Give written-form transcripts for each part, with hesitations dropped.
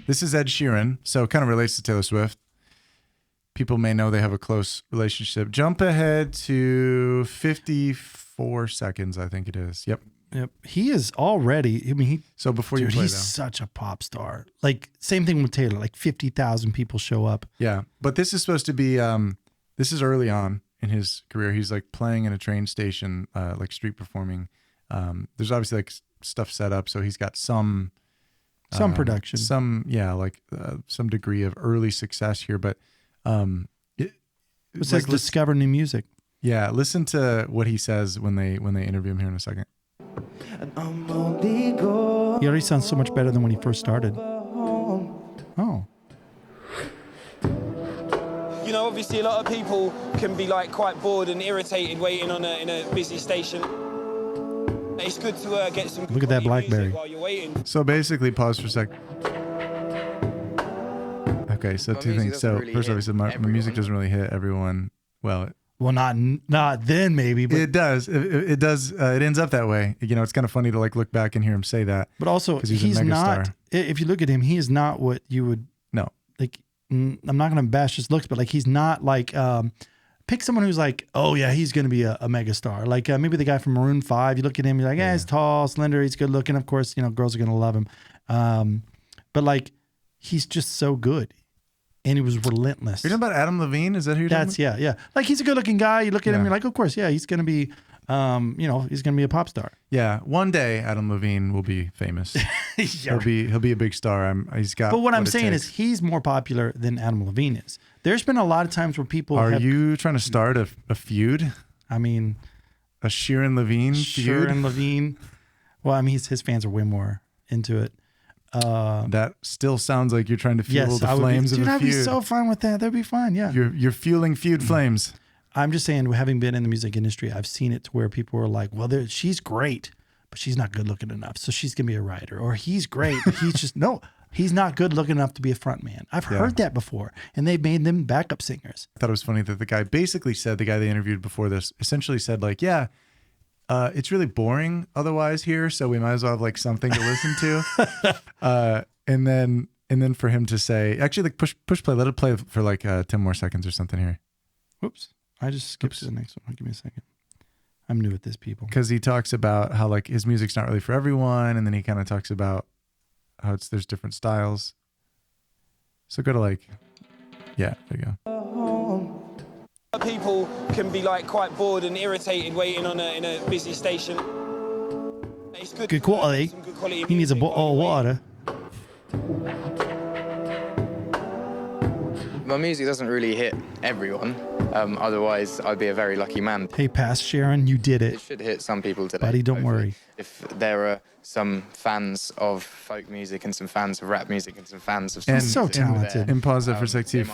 This is Ed Sheeran, so it kind of relates to Taylor Swift. People may know they have a close relationship. Jump ahead to 54 seconds, I think it is. Yep. He is already, so before you play he's though. such a pop star. Like, same thing with Taylor, like 50,000 people show up. Yeah. But this is supposed to be, this is early on in his career. He's like playing in a train station, like street performing. There's obviously like stuff set up. So he's got some production, some degree of early success here, but, it says discover new music. Yeah. Listen to what he says when they interview him here in a second. He already sounds so much better than when he first started. Oh. You know, obviously a lot of people can be like quite bored and irritated waiting in a busy station. It's good to get some. Look at that BlackBerry while you're waiting. So basically, pause for a sec. Okay, so two things. So first off, he said my music doesn't really hit everyone. Well, not then maybe, but it does. It does. It ends up that way. You know, it's kind of funny to like look back and hear him say that. But also, he's not. If you look at him, he is not what you would. No. Like, I'm not going to bash his looks, but like he's not like. Pick someone who's like, oh yeah, he's going to be a mega star. Like maybe the guy from Maroon 5. You look at him, you're like, yeah, he's tall, slender, he's good looking. Of course, you know, girls are going to love him. But like, he's just so good. And he was relentless. You're talking about Adam Levine? Is that who you're talking about? Yeah. Like, he's a good looking guy. You look at him, you're like, of course, yeah, he's going to be, he's going to be a pop star. Yeah. One day, Adam Levine will be famous. He'll be a big star. He's got. But what I'm saying is, he's more popular than Adam Levine is. There's been a lot of times where people. Are you trying to start a feud? I mean, a Sheeran Levine feud? Sheeran Levine. Well, I mean, his fans are way more into it. That still sounds like you're trying to fuel the flames of a feud. I'd be so fine with that. That'd be fine. Yeah. You're fueling feud flames. I'm just saying, having been in the music industry, I've seen it to where people are like, well, she's great, but she's not good looking enough. So she's going to be a writer. Or he's great, but he's just, no, he's not good looking enough to be a front man. I've heard that before. And they've made them backup singers. I thought it was funny that the guy basically said, the guy they interviewed before this, essentially said like, yeah, it's really boring otherwise here. So we might as well have like something to listen to. And then for him to say, actually, like push play, let it play for like 10 more seconds or something here. Whoops. I just skipped to the next one. Give me a second. I'm new at this, people. Because he talks about how like his music's not really for everyone. And then he kind of talks about how there's different styles. So go to like, yeah, there you go. People can be like quite bored and irritated waiting in a busy station. It's good quality. Good quality. He needs a bottle of water. My music doesn't really hit everyone. Otherwise, I'd be a very lucky man. Hey, Past Sheeran, you did it. It should hit some people today. Buddy, don't worry. If there are some fans of folk music and some fans of rap music and some fans of some so talented. And pause that for a sec, too.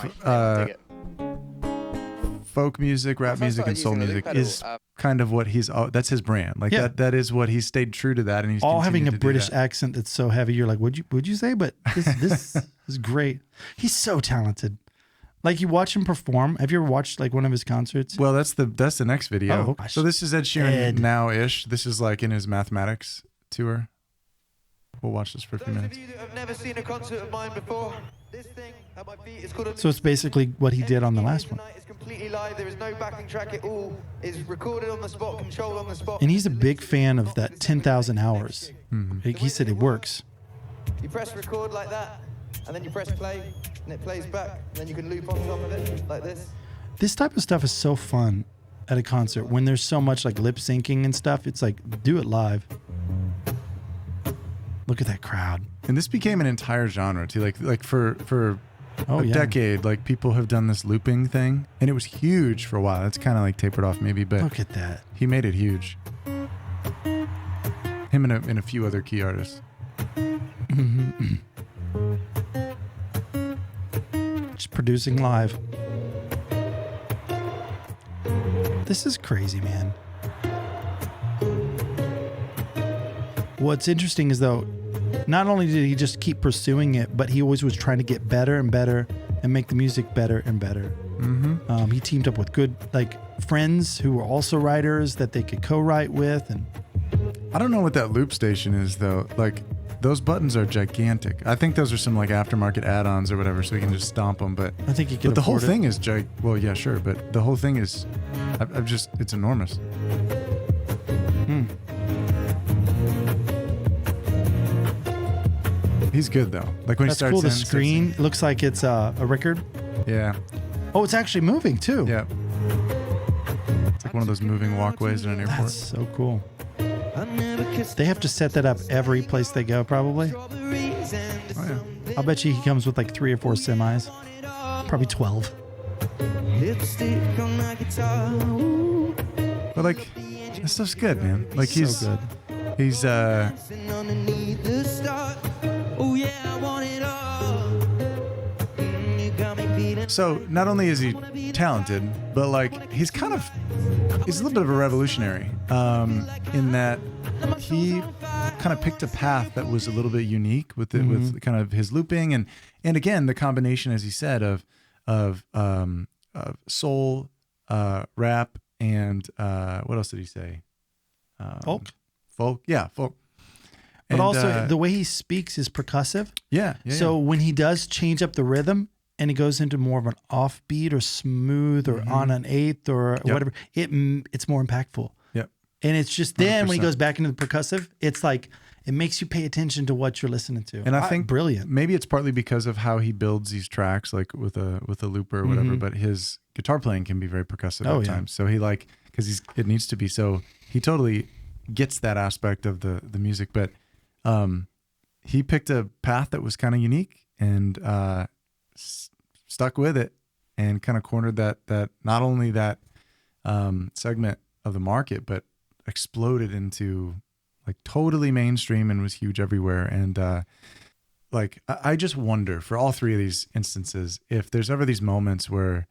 Folk music, rap music, and soul music is kind of what that's his brand. Like that is what he's stayed true to that. And he's all having a British accent that's so heavy. You're like, would you say? But this is great. He's so talented. Like, you watch him perform. Have you ever watched like one of his concerts? Well, that's the next video. Oh, so this is Ed Sheeran now-ish. This is like in his Mathematics tour. We'll watch this for a few minutes. Those of you that have never seen a concert of mine before, this thing at my feet is called. So it's basically what he did on the last one. It's completely live. There is no backing track. It all is recorded on the spot, controlled on the spot. And he's a big fan of that 10,000 hours. Mm-hmm. He said it works. You press record like that, and then you press play, and it plays back. And then you can loop on top of it like this. This type of stuff is so fun at a concert when there's so much like lip syncing and stuff. It's like, do it live. Look at that crowd. And this became an entire genre too. Like for a decade, like people have done this looping thing, and it was huge for a while. It's kind of like tapered off maybe, but look at that. He made it huge. Him and a few other key artists. Just producing live. This is crazy, man. What's interesting is, though, not only did he just keep pursuing it, but he always was trying to get better and better and make the music better and better. Mm-hmm. He teamed up with good friends who were also writers that they could co-write with. And I don't know what that loop station is, though. Like, those buttons are gigantic. I think those are some like aftermarket add-ons or whatever, so we can just stomp them. But I think you can. But the whole afford it. thing is well, yeah, sure. But the whole thing is, it's enormous. He's good though. Like when That's he starts cool. The in, screen looks like it's a record. Yeah. Oh, it's actually moving too. Yeah. It's like one of those moving walkways in an airport. That's so cool. They have to set that up every place they go, probably. Oh yeah. I'll bet you he comes with like 3 or 4 semis. Probably 12. But like, this stuff's good, man. Like So good. he's so not only is he talented, but like he's a little bit of a revolutionary in that he kind of picked a path that was a little bit unique with with kind of his looping and again the combination, as he said, of soul, rap, and what else did he say? Folk, yeah, folk. But And, also the way he speaks is percussive. yeah. So when he does change up the rhythm and he goes into more of an offbeat or smooth or on an eighth or whatever, it's more impactful. Yep. And it's just then when he 100%. goes back into the percussive, it's like it makes you pay attention to what you're listening to. And I think brilliant. Maybe it's partly because of how he builds these tracks, like with a looper or whatever. But his guitar playing can be very percussive at times. So he because it needs to be. So he totally gets that aspect of the music. But he picked a path that was kind of unique and stuck with it and kind of cornered that not only that segment of the market, but exploded into like totally mainstream and was huge everywhere. And like I just wonder for all 3 of these instances if there's ever these moments where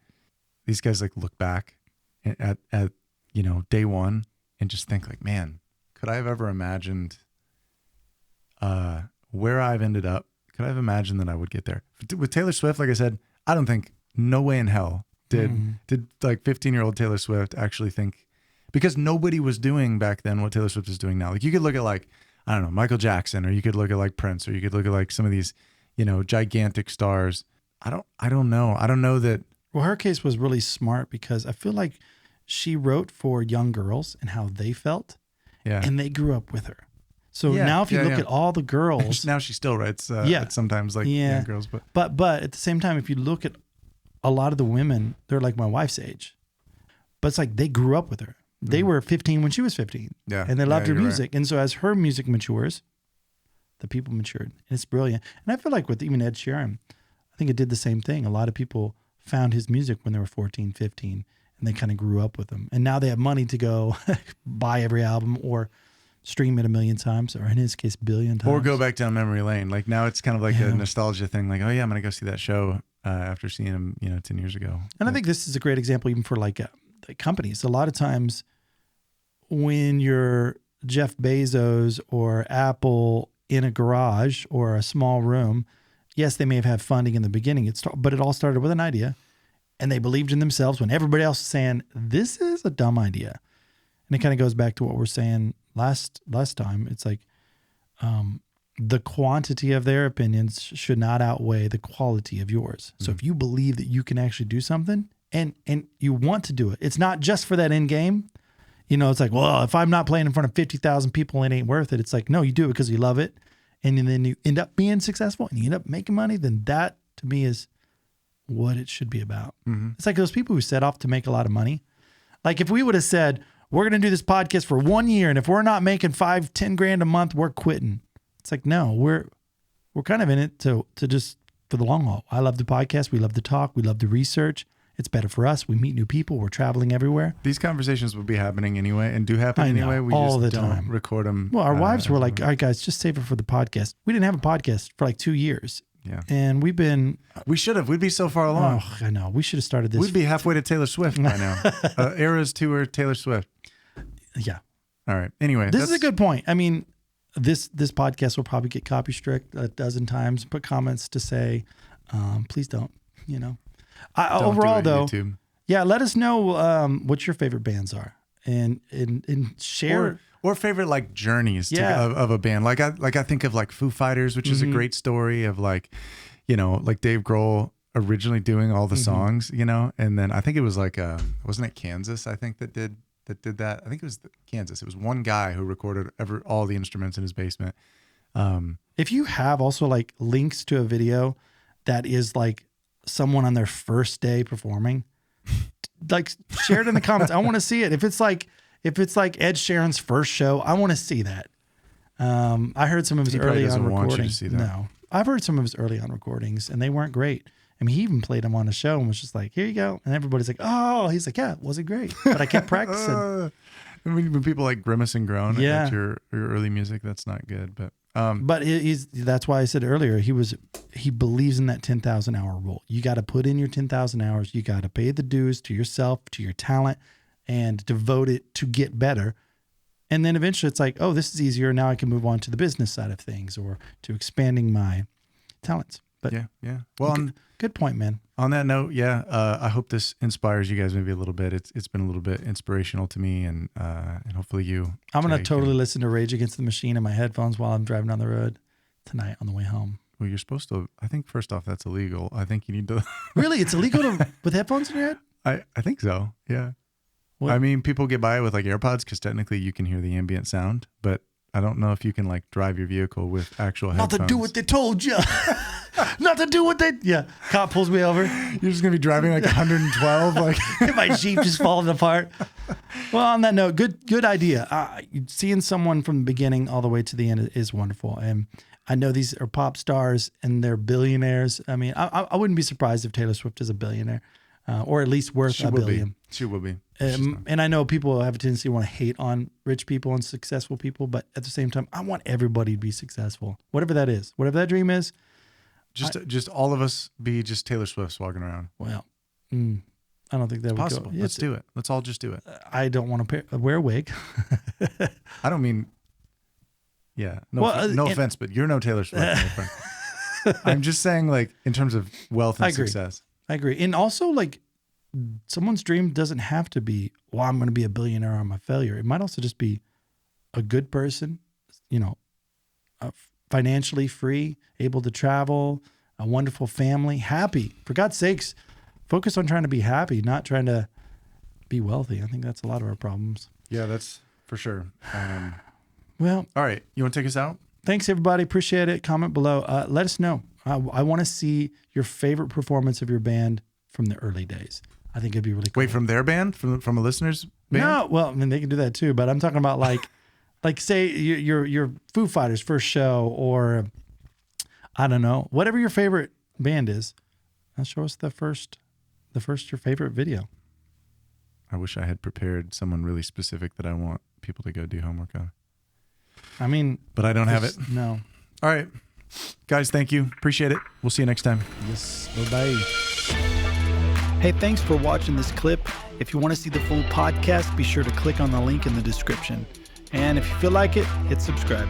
these guys like look back at day one and just think like, man, could I have ever imagined where I've ended up? Could I have imagined that I would get there? With Taylor Swift, like I said, I don't think, no way in hell did like 15-year-old Taylor Swift actually think, because nobody was doing back then what Taylor Swift is doing now. Like you could look at like, I don't know, Michael Jackson, or you could look at like Prince, or you could look at like some of these, gigantic stars. I don't know. I don't know that. Well, her case was really smart because I feel like she wrote for young girls and how they felt. Yeah. And they grew up with her. So Yeah, now if you yeah, look yeah. at all the girls. Now she still writes sometimes like Yeah. young girls. But But at the same time, if you look at a lot of the women, they're like my wife's age. But it's like they grew up with her. They were 15 when she was 15. Yeah. And they loved her you're music. And so as her music matures, the people matured. And it's brilliant. And I feel like with even Ed Sheeran, I think it did the same thing. A lot of people found his music when they were 14, 15, and they kind of grew up with him. And now they have money to go buy every album or stream it 1 million times, or in his case, 1 billion times. Or go back down memory lane. Like now it's kind of like a nostalgia thing. Like, oh yeah, I'm going to go see that show after seeing him, 10 years ago. And I think this is a great example even for like the companies. A lot of times when you're Jeff Bezos or Apple in a garage or a small room, yes, they may have had funding in the beginning, but it all started with an idea, and they believed in themselves when everybody else was saying, this is a dumb idea. And it kind of goes back to what we're saying last time. It's like the quantity of their opinions should not outweigh the quality of yours. So if you believe that you can actually do something and you want to do it, it's not just for that end game. It's like, well, if I'm not playing in front of 50,000 people, it ain't worth it. It's like, no, you do it because you love it. And then you end up being successful and you end up making money. Then that to me is what it should be about. Mm-hmm. It's like those people who set off to make a lot of money. Like if we would have said, we're going to do this podcast for 1 year, and if we're not making $5-10 grand a month, we're quitting. It's like, no, we're kind of in it to just for the long haul. I love the podcast. We love to talk. We love the research. It's better for us. We meet new people. We're traveling everywhere. These conversations will be happening anyway and do happen anyway. We all just the don't time. record them. Well, our wives were like, all right, guys, just save it for the podcast. We didn't have a podcast for like 2 years. Yeah. And we've been. We should have. We'd be so far along. Oh, I know. We should have started this. We'd be halfway to Taylor Swift by now. Eras Tour, Taylor Swift. Yeah. All right. Anyway. This is a good point. I mean, this podcast will probably get copy struck 12 times, put comments to say, please don't, Don't overall, do it, though. YouTube. Yeah, let us know what your favorite bands are, and share. Or favorite like journeys Yeah. of a band. Like I think of like Foo Fighters, which is a great story of like, you know, like Dave Grohl originally doing all the songs, you know, and then I think it was like wasn't it Kansas? I think that did that. I think it was Kansas. It was one guy who recorded all the instruments in his basement. If you have also like links to a video that is like someone on their first day performing, like share it in the comments. I want to see it. If it's like Ed Sheeran's first show, I want to see that. I heard some of his early on recordings. No, I've heard some of his early on recordings, and they weren't great. I mean, he even played them on a show and was just like, "Here you go," and everybody's like, "Oh," he's like, "Yeah, it wasn't great, but I kept practicing." When people like grimace and groan at your early music, that's not good. But that's why I said earlier he believes in that 10,000 hour rule. You got to put in your 10,000 hours. You got to pay the dues to yourself, to your talent, and devote it to get better. And then eventually it's like, oh, this is easier. Now I can move on to the business side of things or to expanding my talents. But yeah. Well, good point, man. On that note, I hope this inspires you guys maybe a little bit. It's been a little bit inspirational to me, and hopefully you. I'm gonna totally listen to Rage Against the Machine in my headphones while I'm driving down the road tonight on the way home. Well, you're supposed to. I think first off, that's illegal. I think you need to. Really, it's illegal with headphones in your head? I think so. Yeah. What? I mean, people get by with like AirPods because technically you can hear the ambient sound, but I don't know if you can like drive your vehicle with actual headphones. Not to do what they told you. Not to do what they. Yeah. Cop pulls me over. You're just gonna be driving like 112, like my Jeep just falling apart. Well, on that note, good idea. Seeing someone from the beginning all the way to the end is wonderful, and I know these are pop stars and they're billionaires. I mean, I wouldn't be surprised if Taylor Swift is a billionaire, or at least worth $1 billion. She will be. And I know people have a tendency to want to hate on rich people and successful people, but at the same time, I want everybody to be successful, whatever that is, whatever that dream is. Just all of us be just Taylor Swifts walking around. Well, I don't think that would possible. go. Let's do it. Let's all just do it. I don't want to wear a wig. I don't mean. Yeah. No offense, but you're no Taylor Swift. My friend. I'm just saying, like, in terms of wealth and success. I agree. And also, like, someone's dream doesn't have to be, well, I'm going to be a billionaire or I'm a failure. It might also just be a good person, you know, financially free, able to travel, a wonderful family, happy. For God's sakes, focus on trying to be happy, not trying to be wealthy. I think that's a lot of our problems. Yeah, that's for sure. Well, all right. You want to take us out? Thanks, everybody. Appreciate it. Comment below. Let us know. I want to see your favorite performance of your band from the early days. I think it'd be really cool. Wait, from their band? From a listener's band? No, well, I mean, they can do that too, but I'm talking about like say your Foo Fighters first show, or I don't know, whatever your favorite band is. Show us the first your favorite video. I wish I had prepared someone really specific that I want people to go do homework on. I mean, but I don't have it. No. All right, guys, thank you. Appreciate it. We'll see you next time. Yes. Bye-bye. Hey, thanks for watching this clip. If you want to see the full podcast, be sure to click on the link in the description. And if you feel like it, hit subscribe.